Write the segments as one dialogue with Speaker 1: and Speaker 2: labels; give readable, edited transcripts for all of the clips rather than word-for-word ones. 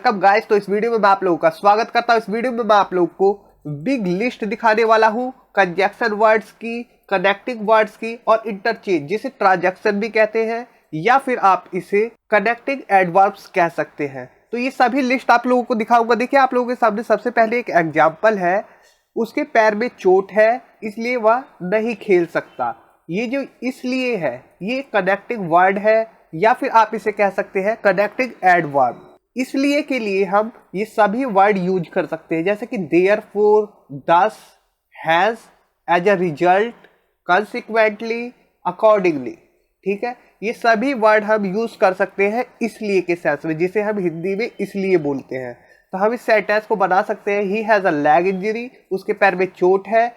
Speaker 1: Welcome guys. तो इस video में मैं आप लोगों का स्वागत करता हूं। इस वीडियो में मैं आप लोगों को बिग लिस्ट दिखाने वाला हूं कंजक्शन वर्ड्स की, कनेक्टिंग वर्ड्स की और इंटरचेंज, जिसे ट्रांजैक्शन भी कहते हैं या फिर आप इसे कनेक्टिंग एडवर्ब्स कह सकते हैं। तो ये सभी लिस्ट आप लोगों को दिखाऊंगा। देखिए आप लोगों के सामने सबसे पहले एक एग्जाम्पल है। उसके पैर में चोट है इसलिए वह नहीं खेल सकता। ये जो इसलिए है ये कनेक्टिंग वर्ड है या फिर आप इसे कह सकते हैं कनेक्टिंग एडवर्ब। इसलिए के लिए हम ये सभी वर्ड यूज कर सकते हैं, जैसे कि therefore, thus, hence, as a result, consequently, accordingly. ठीक है, ये सभी वर्ड हम यूज कर सकते हैं इसलिए के सेंस में, जिसे हम हिंदी में इसलिए बोलते हैं। तो हम इस सेंटेंस को बना सकते हैं, he has a leg injury, उसके पैर में चोट है।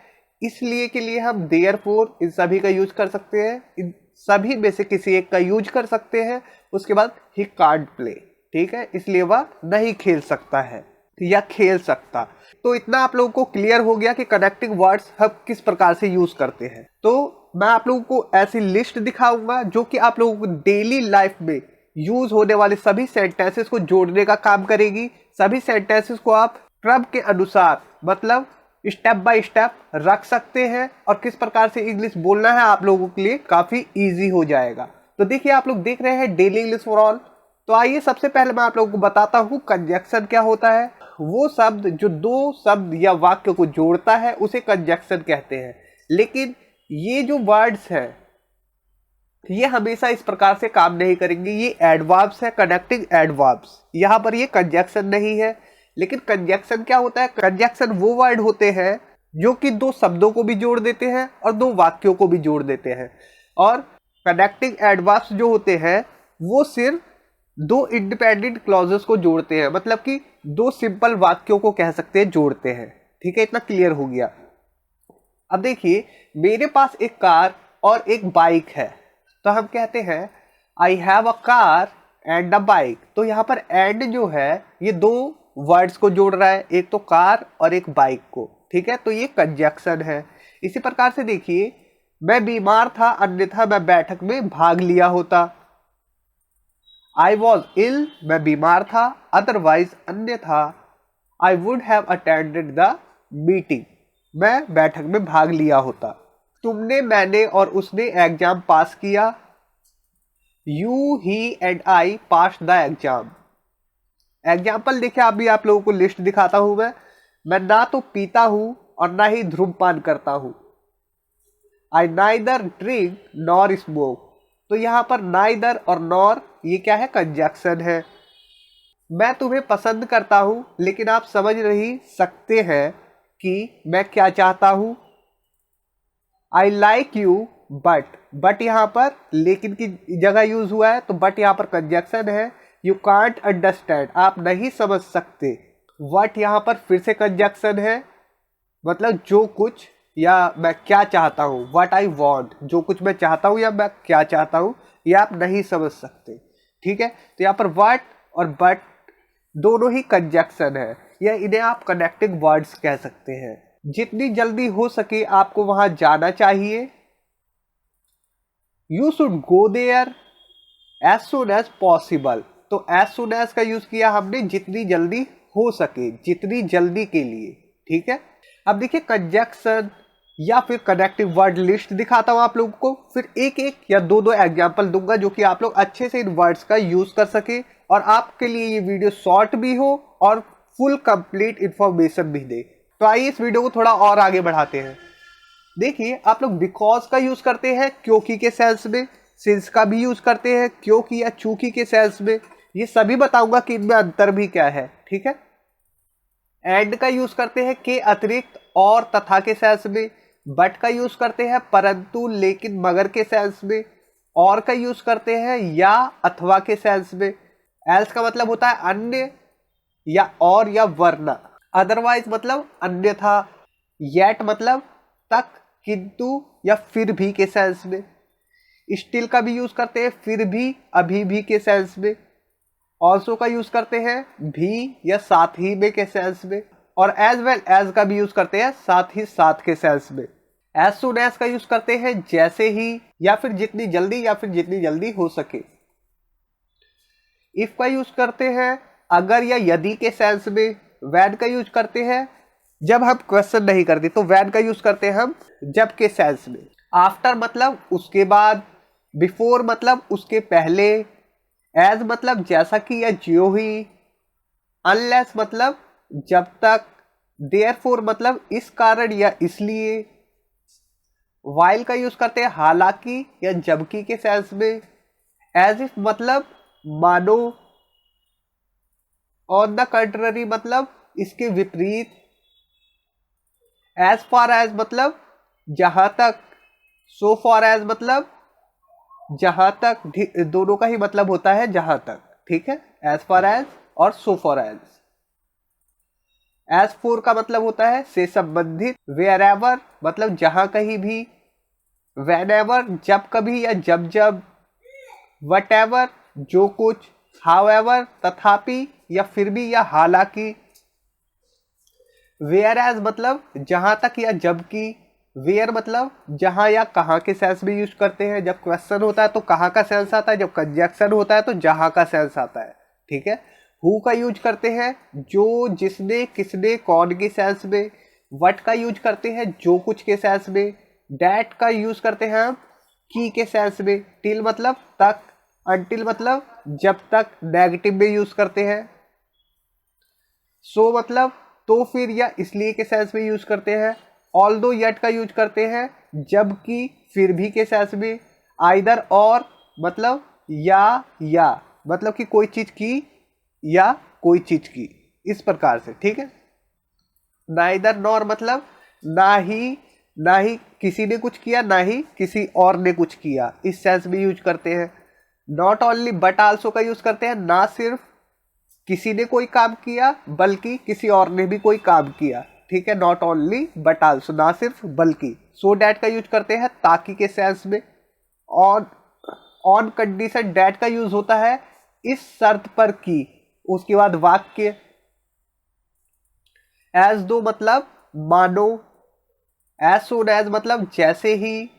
Speaker 1: इसलिए के लिए हम देयरफॉर इन सभी का यूज कर सकते हैं, इन सभी में से किसी एक का यूज कर सकते हैं। उसके बाद ही कांट प्ले, ठीक है, इसलिए वह नहीं खेल सकता है या खेल सकता। तो इतना आप लोगों को क्लियर हो गया कि कनेक्टिंग वर्ड्स हम किस प्रकार से यूज करते हैं। तो मैं आप लोगों को ऐसी लिस्ट दिखाऊंगा जो कि आप लोगों को डेली लाइफ में यूज होने वाले सभी सेंटेंसेस को जोड़ने का काम करेगी। सभी सेंटेंसेस को आप क्रम के अनुसार, मतलब स्टेप बाय स्टेप रख सकते हैं और किस प्रकार से इंग्लिश बोलना है आप लोगों के लिए काफी इजी हो जाएगा। तो देखिए आप लोग देख रहे हैं डेली इंग्लिश फॉर ऑल। तो आइए सबसे पहले मैं आप लोगों को बताता हूं कंजक्शन क्या होता है। वो शब्द जो दो शब्द या वाक्य को जोड़ता है उसे कंजक्शन कहते हैं। लेकिन ये जो वर्ड्स हैं ये हमेशा इस प्रकार से काम नहीं करेंगे। ये एडवर्ब्स है, कनेक्टिंग एडवर्ब्स। यहां पर ये कंजक्शन नहीं है। लेकिन कंजक्शन क्या होता है? कंजक्शन वो वर्ड होते हैं जो कि दो शब्दों को भी जोड़ देते हैं और दो वाक्यों को भी जोड़ देते हैं। और कनेक्टिंग एडवर्ब्स जो होते हैं वो सिर्फ दो इंडिपेंडेंट क्लॉजेस को जोड़ते हैं, मतलब कि दो सिंपल वाक्यों को कह सकते हैं जोड़ते हैं। ठीक है, इतना क्लियर हो गया। अब देखिए मेरे पास एक कार और एक बाइक है, तो हम कहते हैं I have a car and a bike. तो यहाँ पर एंड जो है ये दो वर्ड्स को जोड़ रहा है, एक तो कार और एक बाइक को। ठीक है, तो ये कंजक्शन है। इसी प्रकार से देखिए मैं बीमार था अन्यथा मैं बैठक में भाग लिया होता। आई वॉज इल, मैं बीमार था, अदरवाइज अन्यथा I would have attended the meeting, मैं बैठक में भाग लिया होता। तुमने, मैंने और उसने एग्जाम पास किया। You, he and I pass the exam. Example देखिए अभी आप लोगों को लिस्ट दिखाता हूं मैं ना तो पीता हूं और ना ही धूम्रपान करता हूं। आई नाइदर ड्रिंक नॉर स्मोक। तो यहां पर नाइदर और नॉर ये क्या है? कंजक्शन है। मैं तुम्हें पसंद करता हूं लेकिन आप समझ नहीं सकते हैं कि मैं क्या चाहता हूं। आई लाइक यू बट यहां पर लेकिन की जगह यूज हुआ है, तो बट यहां पर कंजक्शन है। यू कांट अंडरस्टैंड, आप नहीं समझ सकते। वट यहां पर फिर से कंजक्शन है, मतलब जो कुछ या मैं क्या चाहता हूं। वट आई वॉन्ट, जो कुछ मैं चाहता हूं या मैं क्या चाहता हूं, ये आप नहीं समझ सकते। ठीक है, तो यहाँ पर वट और बट दोनों ही कंजक्शन है, या इन्हें आप कनेक्टिंग वर्ड्स कह सकते हैं। जितनी जल्दी हो सके आपको वहां जाना चाहिए। You should go there as soon as possible. तो एज सुन एज का यूज किया हमने जितनी जल्दी हो सके, जितनी जल्दी के लिए। ठीक है, अब देखिए कंजक्शन या फिर कनेक्टिव वर्ड लिस्ट दिखाता हूं आप लोगों को, फिर एक एक या दो दो एग्जाम्पल दूंगा जो कि आप लोग अच्छे से इन वर्ड्स का यूज कर सके और आपके लिए ये वीडियो शॉर्ट भी हो और फुल कंप्लीट इंफॉर्मेशन भी दे। तो आइए इस वीडियो को थोड़ा और आगे बढ़ाते हैं। देखिए आप लोग बिकॉज का यूज करते हैं क्योंकि के सेंस में, सिंस का भी यूज करते हैं क्योंकि या चूंकि के सेंस में। ये सभी बताऊंगा कि इनमें अंतर भी क्या है। ठीक है, एंड का यूज करते हैं के अतिरिक्त और तथा के सेंस में। बट का यूज करते हैं परंतु लेकिन मगर के सेंस में। और का यूज करते हैं या अथवा के सेंस में। एल्स का मतलब होता है अन्य या और या वरना। अदरवाइज मतलब अन्यथा। येट मतलब तक, किंतु या फिर भी के सेंस में। स्टिल का भी यूज करते हैं फिर भी, अभी भी के सेंस में। ऑल्सो का यूज करते हैं भी या साथ ही में के सेंस में। और एज वेल एज का भी यूज करते हैं साथ ही साथ के सेंस में। एज सुन एज का यूज करते हैं जैसे ही, या फिर जितनी जल्दी, या फिर जितनी जल्दी हो सके। इफ का यूज करते हैं अगर या यदि के सेंस में व्हेन का यूज करते हैं। जब हम क्वेश्चन नहीं करते तो व्हेन का यूज करते हैं हम जब के सेंस में। आफ्टर मतलब उसके बाद, बिफोर मतलब उसके पहले, एज मतलब जैसा कि या ज्यों ही, अनलेस मतलब जब तक, देयरफॉर मतलब इस कारण या इसलिए, वाइल का यूज करते हैं हालांकि या जबकि के सेंस में। एज इफ मतलब मानो, ऑन द कंट्ररी मतलब इसके विपरीत, एज फार एज मतलब जहां तक, सो फॉर एज मतलब जहां तक, दोनों का ही मतलब होता है जहां तक, ठीक है, एज फार एज और so far as. As for का मतलब होता है से संबंधित, वेयर एवर मतलब जहां कहीं भी, वेन एवर जब कभी या जब जब, वट एवर जो कुछ, हाउ एवर तथापि या फिर भी या हालांकि। वेयर एज मतलब जहां तक या जबकि, वेयर मतलब जहां या कहां के सेंस में यूज करते हैं। जब क्वेश्चन होता है तो कहां का सेंस आता है, जब कंजक्शन होता है तो जहां का सेंस आता है, ठीक है। हु का यूज करते हैं जो, जिसने, किसने, कौन के सेंस में। वट का यूज करते हैं जो कुछ के सेंस में। डैट का यूज करते हैं हम की के सेंस में। टिल मतलब तक, अनटिल मतलब जब तक नेगेटिव में यूज करते हैं। सो मतलब तो फिर या इसलिए के सेंस में यूज करते हैं। ऑल्दो यट का यूज करते हैं जबकि, फिर भी के सेंस में। आइदर और मतलब या मतलब कि कोई चीज की या कोई चीज की, इस प्रकार से, ठीक है। नाइदर नॉर मतलब ना ही किसी ने कुछ किया ना ही किसी और ने कुछ किया, इस सेंस में यूज करते हैं। नॉट ओनली बट आल्सो का यूज करते हैं, ना सिर्फ किसी ने कोई काम किया बल्कि किसी और ने भी कोई काम किया, ठीक है। नॉट ओनली बट आल्सो, ना सिर्फ बल्कि। सो डैट का यूज करते हैं ताकि के सेंस में। ऑन कंडीशन डैट का यूज होता है इस शर्त पर कि, उसके बाद वाक्य। एज दो मतलब मानो। एज सोन एज मतलब जैसे ही।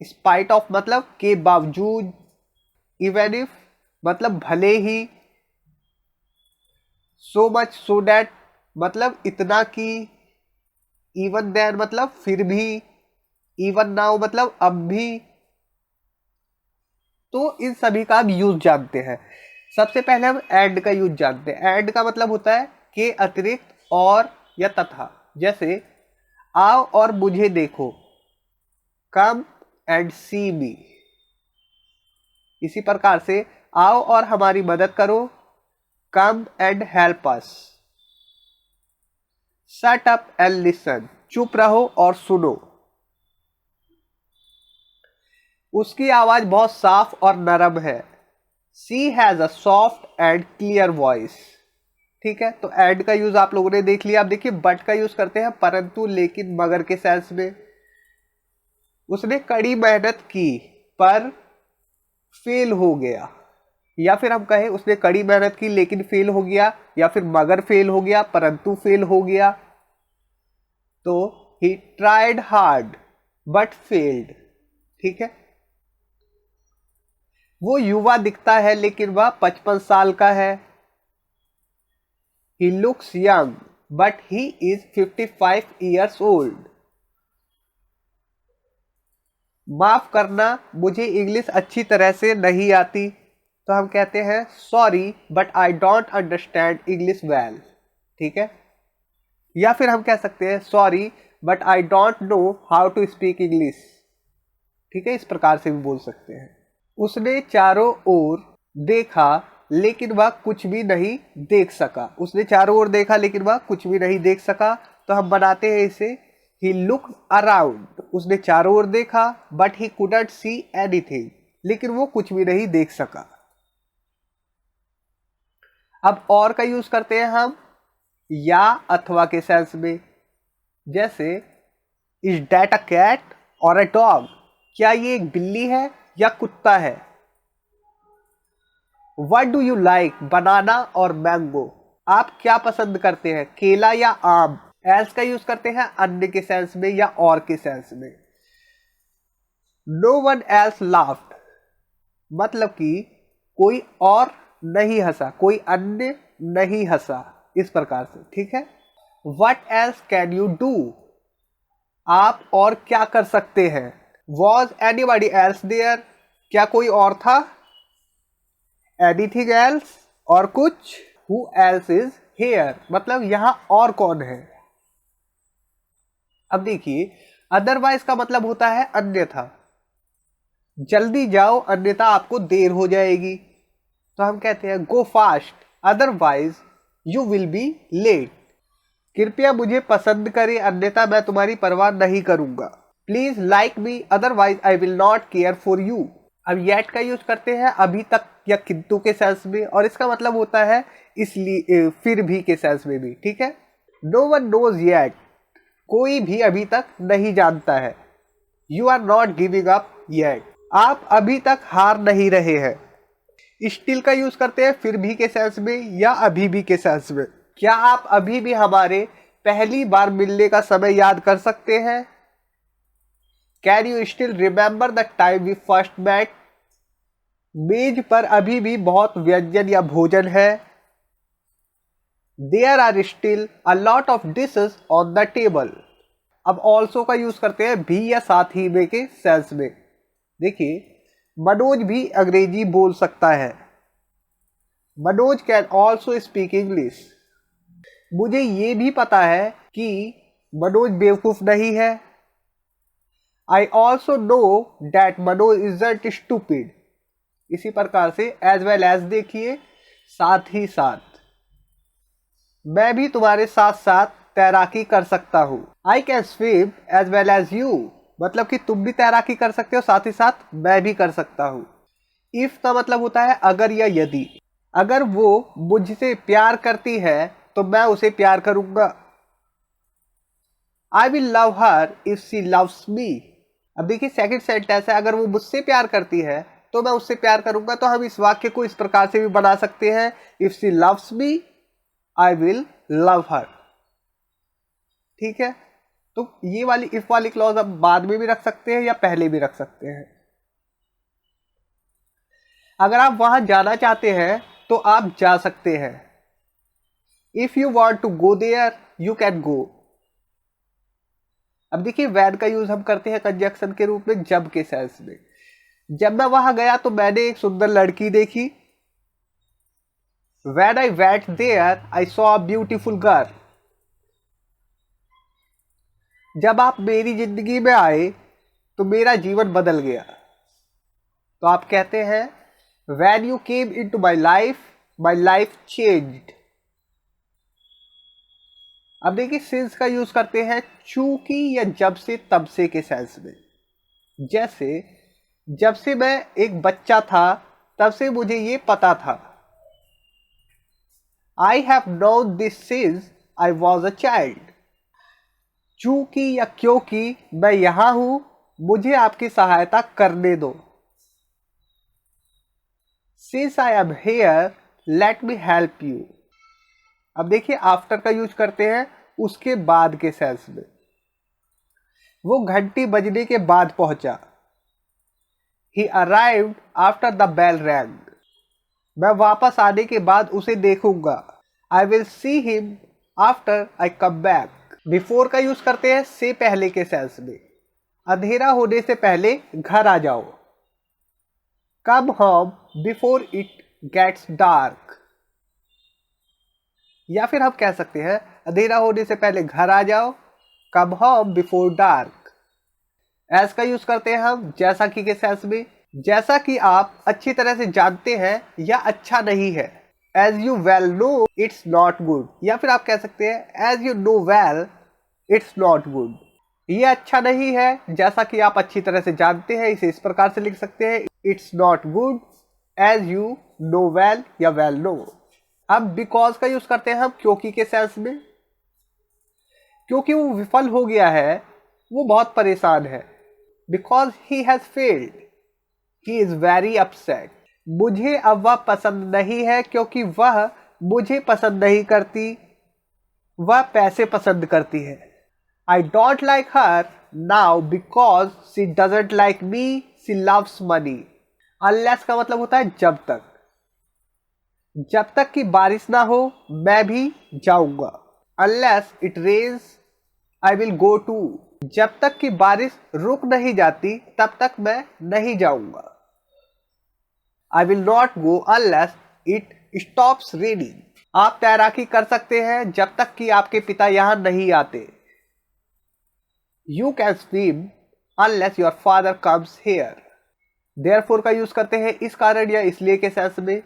Speaker 1: स्पाइट ऑफ मतलब के बावजूद। इवन इफ मतलब भले ही। सो मच सो डैट मतलब इतना कि। इवन देन मतलब फिर भी। इवन नाउ मतलब अब भी। तो इन सभी का हम यूज जानते हैं। सबसे पहले हम एंड का यूज जानते हैं। एंड का मतलब होता है के अतिरिक्त, और या तथा। जैसे आओ और मुझे देखो, कम एंड सी मी। इसी प्रकार से आओ और हमारी मदद करो, come and help us. Shut up and listen, चुप रहो और सुनो। उसकी आवाज बहुत साफ और नरम है। She has a soft and clear voice, ठीक है। तो एंड का यूज आप लोगों ने देख लिया। अब देखिए बट का यूज करते हैं परंतु, लेकिन, मगर के सेंस में। उसने कड़ी मेहनत की पर फेल हो गया, या फिर हम कहें उसने कड़ी मेहनत की लेकिन फेल हो गया, या फिर मगर फेल हो गया, परंतु फेल हो गया। तो he tried hard but failed, ठीक है। वो युवा दिखता है लेकिन वह 55 साल का है। He looks young but he is 55 years old. माफ करना, मुझे इंग्लिश अच्छी तरह से नहीं आती। तो हम कहते हैं sorry but I don't understand English well, ठीक है। या फिर हम कह सकते हैं sorry but I don't know how to speak English, ठीक है। इस प्रकार से भी बोल सकते हैं। उसने चारों ओर देखा लेकिन वह कुछ भी नहीं देख सका। उसने चारों ओर देखा लेकिन वह कुछ भी नहीं देख सका। तो हम बनाते हैं इसे ही लुक्ड अराउंड। उसने चारों ओर देखा but he couldn't see anything, लेकिन वो कुछ भी नहीं देख सका। अब और का यूज करते हैं हम या अथवा के सेंस में। जैसे इज डैट अ कैट और अ डॉग, क्या ये एक बिल्ली है या कुत्ता है। व्हाट डू यू लाइक, बनाना और मैंगो, आप क्या पसंद करते हैं, केला या आम। एल्स का यूज करते हैं अन्य के सेंस में या और के सेंस में। नो वन एल्स लाफ्ड मतलब कि कोई और नहीं हंसा, कोई अन्य नहीं हंसा, इस प्रकार से, ठीक है। What else can you do? आप और क्या कर सकते हैं। Was anybody else there? क्या कोई और था। Anything else? और कुछ। Who else is here? मतलब यहां और कौन है। अब देखिए, अदरवाइज का मतलब होता है अन्यथा, जल्दी जाओ अन्यथा आपको देर हो जाएगी। तो हम कहते हैं go fast, otherwise you will be late. कृपया मुझे पसंद करें अन्यथा मैं तुम्हारी परवाह नहीं करूंगा। Please like me otherwise I will not care for you. अब येट का यूज करते हैं अभी तक या किंतु के सेंस में, और इसका मतलब होता है इसलिए, फिर भी के सेंस में भी, ठीक है। नो वन नोज येट, कोई भी अभी तक नहीं जानता है। You are not giving up yet, आप अभी तक हार नहीं रहे हैं। स्टिल का यूज करते हैं फिर भी के सेंस में या अभी भी के सेंस में। क्या आप अभी भी हमारे पहली बार मिलने का समय याद कर सकते हैं। Can you still remember the time we first met. मेज पर अभी भी बहुत व्यंजन या भोजन है। There are still a lot of dishes on the table. अब ऑल्सो का यूज करते हैं भी या साथ ही में के सेंस में। देखिए, मनोज भी अंग्रेजी बोल सकता है। Manoj can also speak English. मुझे ये भी पता है कि मनोज बेवकूफ नहीं है। I also know that Manoj isn't stupid. इसी प्रकार से एज वेल एज देखिए, साथ ही साथ। मैं भी तुम्हारे साथ साथ तैराकी कर सकता हूं। I can swim as well as you, मतलब कि तुम भी तैराकी कर सकते हो, साथ ही साथ मैं भी कर सकता हूं। इफ का मतलब होता है अगर या यदि। अगर वो मुझसे प्यार करती है तो मैं उसे प्यार करूंगा। I will love her if she loves me. अब देखिए, सेकंड सेंटेंस है, अगर वो मुझसे प्यार करती है तो मैं उससे प्यार करूंगा। तो हम इस वाक्य को इस प्रकार से भी बना सकते हैं, if she loves me I will love हर, ठीक है। तो ये वाली इफ वाली क्लॉज अब बाद में भी रख सकते हैं या पहले भी रख सकते हैं। अगर आप वहां जाना चाहते हैं तो आप जा सकते हैं। If you want to go there you can go. अब देखिए, वैन का यूज हम करते हैं कंजक्शन के रूप में जब के सेंस में। जब मैं वहां गया तो मैंने एक सुंदर लड़की देखी। When I went there, I saw a beautiful girl. जब आप मेरी जिंदगी में आए तो मेरा जीवन बदल गया। तो आप कहते हैं When you came into my life changed. अब देखिए, since का यूज करते हैं चूंकि या जब से तब से के सेंस में। जैसे, जब से मैं एक बच्चा था तब से मुझे ये पता था। I have known this since I was a child. चूंकि या क्योंकि मैं यहां हूं, मुझे आपकी सहायता करने दो। Since I am here, let me help you. अब देखिए, आफ्टर का यूज करते हैं उसके बाद के सेंस में। वो घंटी बजने के बाद पहुंचा। He arrived after the bell rang. मैं वापस आने के बाद उसे देखूंगा। I will see him after I come back. Before का यूज करते हैं से पहले के सेंस में। अंधेरा होने से पहले घर आ जाओ। Come home before it gets dark. या फिर हम कह सकते हैं अंधेरा होने से पहले घर आ जाओ। Come home before dark. As का यूज करते हैं हम जैसा कि के सेंस में। जैसा कि आप अच्छी तरह से जानते हैं या अच्छा नहीं है। As you well know, it's not good. या फिर आप कह सकते हैं As you know well, it's not good. ये अच्छा नहीं है जैसा कि आप अच्छी तरह से जानते हैं। इसे इस प्रकार से लिख सकते हैं It's not good as you know well या well know. अब because का यूज करते हैं हम क्योंकि के सेंस में। क्योंकि वो विफल हो गया है, वो बहुत परेशान है। Because he has failed, he is very upset. मुझे अब वह पसंद नहीं है क्योंकि वह मुझे पसंद नहीं करती, वह पैसे पसंद करती है। I don't like her now because she doesn't like me, she loves money. Unless का मतलब होता है जब तक। जब तक कि बारिश ना हो मैं भी जाऊंगा। Unless it rains I will go too। जब तक कि बारिश रुक नहीं जाती तब तक मैं नहीं जाऊंगा। I will not go unless it stops raining। आप तैराकी कर सकते हैं जब तक कि आपके पिता यहां नहीं आते। You can swim unless your father comes here। Therefore का यूज करते हैं इस कारण या इसलिए के सेंस में।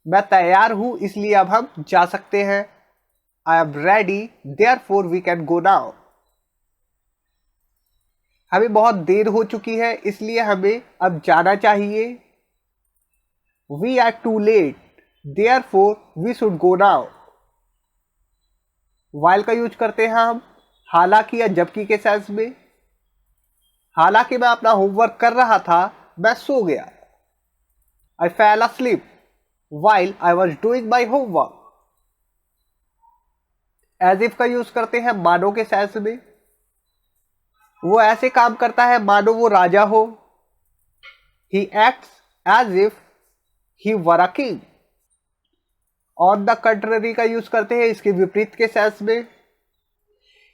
Speaker 1: मैं तैयार हूं इसलिए अब हम जा सकते हैं। I am ready therefore we can go now। हमें बहुत देर हो चुकी है इसलिए हमें अब जाना चाहिए। We are too late therefore we should go now। while का यूज करते हैं हम हालांकि या जबकि के सेंस में। हालांकि मैं अपना होमवर्क कर रहा था मैं सो गया। I fell asleep while I was doing my homework। As if का यूज करते हैं मानो के सेंस में। वो ऐसे काम करता है मानो वो राजा हो। He acts as if he were a king। On the contrary का यूज करते हैं इसके विपरीत के सेंस में।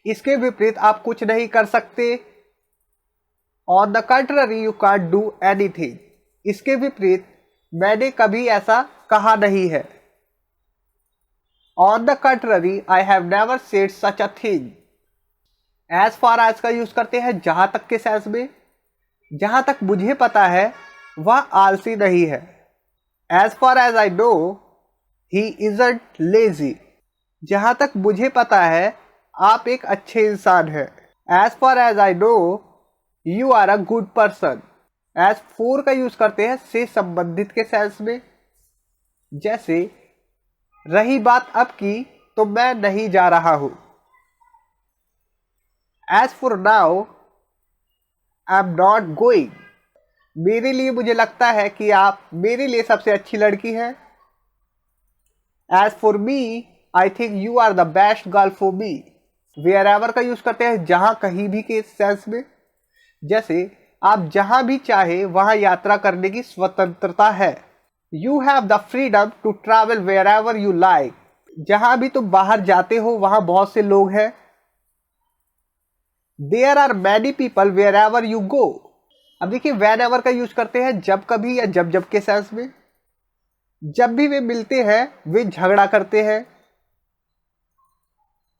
Speaker 1: इसके विपरीत आप कुछ नहीं कर सकते। On the contrary you can't do anything। इसके विपरीत मैंने कभी ऐसा कहा नहीं है। On the contrary I have never said such a thing। As far as का यूज करते हैं जहां तक के सेंस में। जहां तक मुझे पता है वह आलसी नहीं है। As far as I know he isn't lazy। जहां तक मुझे पता है आप एक अच्छे इंसान हैं। As far as I know you are a good person। As for का यूज करते हैं से संबंधित के सेंस में। जैसे रही बात अब की तो मैं नहीं जा रहा हूं। As for now I'm not going। मेरे लिए मुझे लगता है कि आप मेरे लिए सबसे अच्छी लड़की हैं। As for me I think you are the best girl for me। wherever का यूज करते हैं जहां कहीं भी के सेंस में। जैसे आप जहां भी चाहे वहां यात्रा करने की स्वतंत्रता है। You have the freedom to travel wherever you like। जहां भी तुम बाहर जाते हो वहां बहुत से लोग हैं। There are many people wherever you go। अब देखिए whenever का यूज करते हैं जब कभी या जब जब के सेंस में। जब भी वे मिलते हैं वे झगड़ा करते हैं।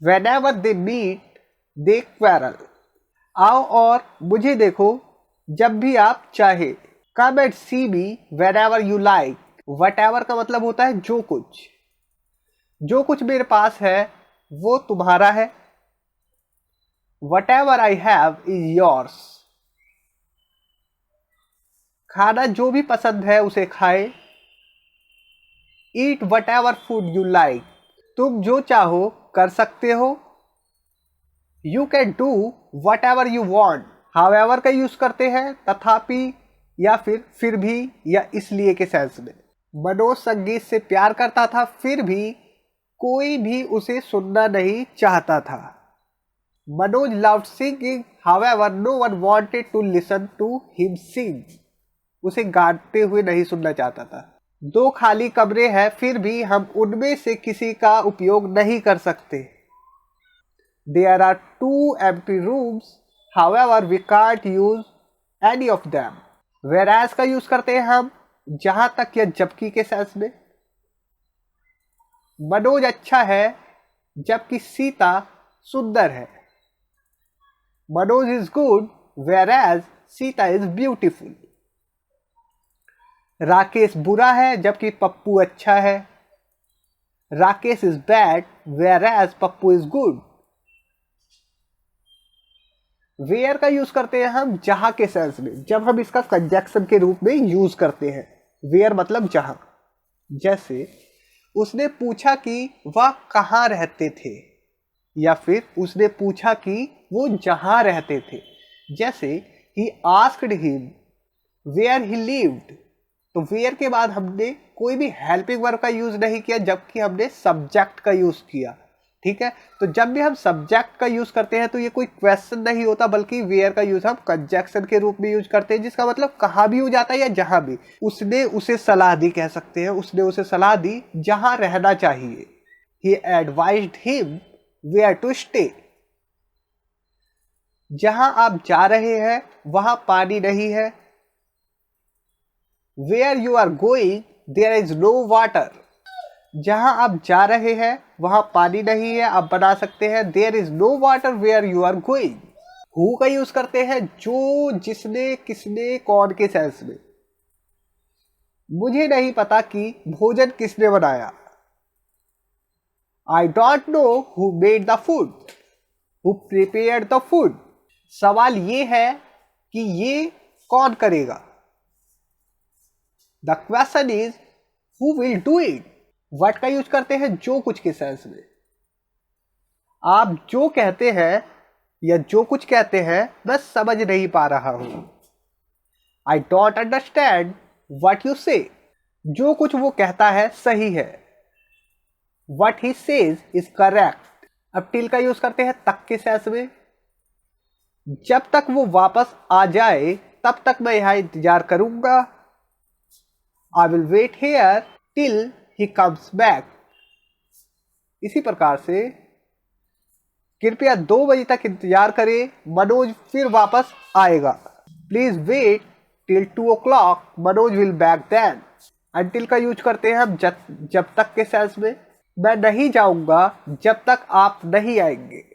Speaker 1: Whenever they meet they quarrel। आओ और मुझे देखो जब भी आप चाहे। Come and see me whenever you like। Whatever का मतलब होता है जो कुछ। जो कुछ मेरे पास है वो तुम्हारा है। Whatever I have is yours। खाना जो भी पसंद है उसे खाए। Eat whatever food you like। तुम जो चाहो कर सकते हो। You can do whatever you want। However का यूज करते हैं तथापि या फिर भी या इसलिए के सेंस में। मनोज संगीत से प्यार करता था फिर भी कोई भी उसे सुनना नहीं चाहता था। Manoj loved singing however no one wanted to listen to him sing। उसे गाते हुए नहीं सुनना चाहता था। दो खाली कमरे हैं फिर भी हम उनमें से किसी का उपयोग नहीं कर सकते। There are two empty rooms however we can't use any of them। whereas का यूज करते हैं हम जहां तक या जबकि के सेंस में। मनोज अच्छा है जबकि सीता सुंदर है। Manoj is good whereas Sita is beautiful. Rakesh बुरा है जबकि पप्पू अच्छा है। Rakesh is bad whereas Pappu is good. Where का यूज करते हैं हम जहां के सेंस में जब हम इसका कंजक्शन के रूप में यूज करते हैं। वेयर मतलब जहां। जैसे उसने पूछा कि वह कहाँ रहते थे या फिर उसने पूछा कि वो जहां रहते थे। जैसे ही asked him where he lived. तो वेयर के बाद हमने कोई भी हेल्पिंग वर्ब का यूज नहीं किया जबकि हमने सब्जेक्ट का यूज किया। ठीक है। तो जब भी हम सब्जेक्ट का यूज करते हैं तो ये कोई क्वेश्चन नहीं होता, बल्कि वेयर का यूज हम कंजक्शन के रूप में यूज करते हैं, जिसका मतलब कहाँ भी हो जाता है या जहां भी। उसने उसे सलाह दी कह सकते हैं, उसने उसे सलाह दी जहां रहना चाहिए। He advised him where to stay। जहां आप जा रहे हैं वहां पानी नहीं है। Where you are going there is no water। जहां आप जा रहे हैं वहां पानी नहीं है। आप बना सकते हैं there is no water where you are going. Who का यूज करते हैं जो, जिसने, किसने, कौन के सेंस में। मुझे नहीं पता कि भोजन किसने बनाया। आई don't know who made the food, who prepared the food. सवाल ये है कि ये कौन करेगा। The question is who will do it. What का यूज करते हैं जो कुछ के सेंस में। आप जो कहते हैं या जो कुछ कहते हैं मैं समझ नहीं पा रहा हूं। आई डोंट अंडरस्टैंड व्हाट यू से। जो कुछ वो कहता है सही है। What he says is correct. अब टिल का यूज करते हैं तक के सेंस में। जब तक वो वापस आ जाए तब तक मैं यहां इंतजार करूंगा। I will wait here till he comes back। इसी प्रकार से कृपया 2 बजे तक इंतजार करें, मनोज फिर वापस आएगा। Please wait till 2 o'clock, Manoj will back then. Until का यूज करते हैं हम जब तक के सेंस में। मैं नहीं जाऊंगा जब तक आप नहीं आएंगे।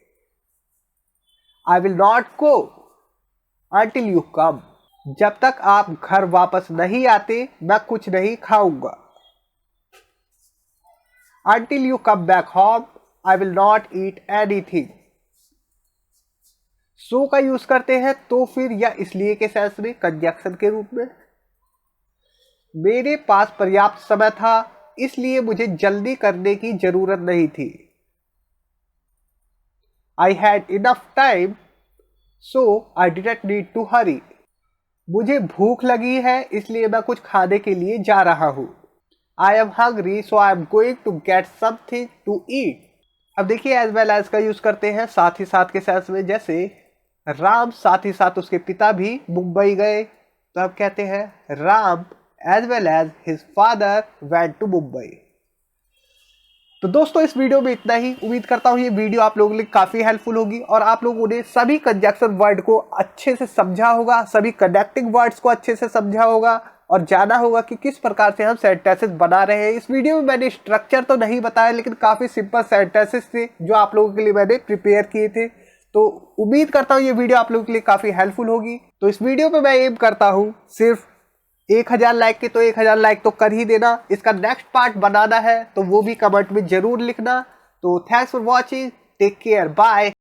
Speaker 1: I will not go until you come. जब तक आप घर वापस नहीं आते मैं कुछ नहीं खाऊंगा। Until you come back home, I will not eat anything। So का यूज करते हैं तो फिर या इसलिए के सेंस में, कंजक्शन के रूप में। मेरे पास पर्याप्त समय था इसलिए मुझे जल्दी करने की जरूरत नहीं थी। I had enough time, so I didn't need to hurry। मुझे भूख लगी है इसलिए मैं कुछ खाने के लिए जा रहा हूं। I am hungry so I am going to get something to eat। अब देखिए एज वेल एज का यूज करते हैं साथ ही साथ के सेंस में। जैसे राम साथ ही साथ उसके पिता भी मुंबई गए, तो अब कहते हैं Ram as well as his father went to Mumbai. तो दोस्तों इस वीडियो में इतना ही। उम्मीद करता हूँ ये वीडियो आप लोगों के लिए काफी हेल्पफुल होगी और आप लोगों ने सभी कंजक्शन वर्ड को अच्छे से समझा होगा, सभी कनेक्टिंग वर्ड्स को अच्छे से समझा होगा और जाना होगा कि किस प्रकार से हम सेंटेंसेस बना रहे हैं। इस वीडियो में मैंने स्ट्रक्चर तो नहीं बताया, लेकिन काफ़ी सिंपल सेंटेंसेस थे जो आप लोगों के लिए मैंने प्रिपेयर किए थे। तो उम्मीद करता हूँ ये वीडियो आप लोगों के लिए काफ़ी हेल्पफुल होगी। तो इस वीडियो पे मैं एम करता हूँ सिर्फ 1000 लाइक के, तो 1000 लाइक तो कर ही देना। इसका नेक्स्ट पार्ट बनाना है तो वो भी कमेंट में जरूर लिखना। तो thanks for watching, take care, bye.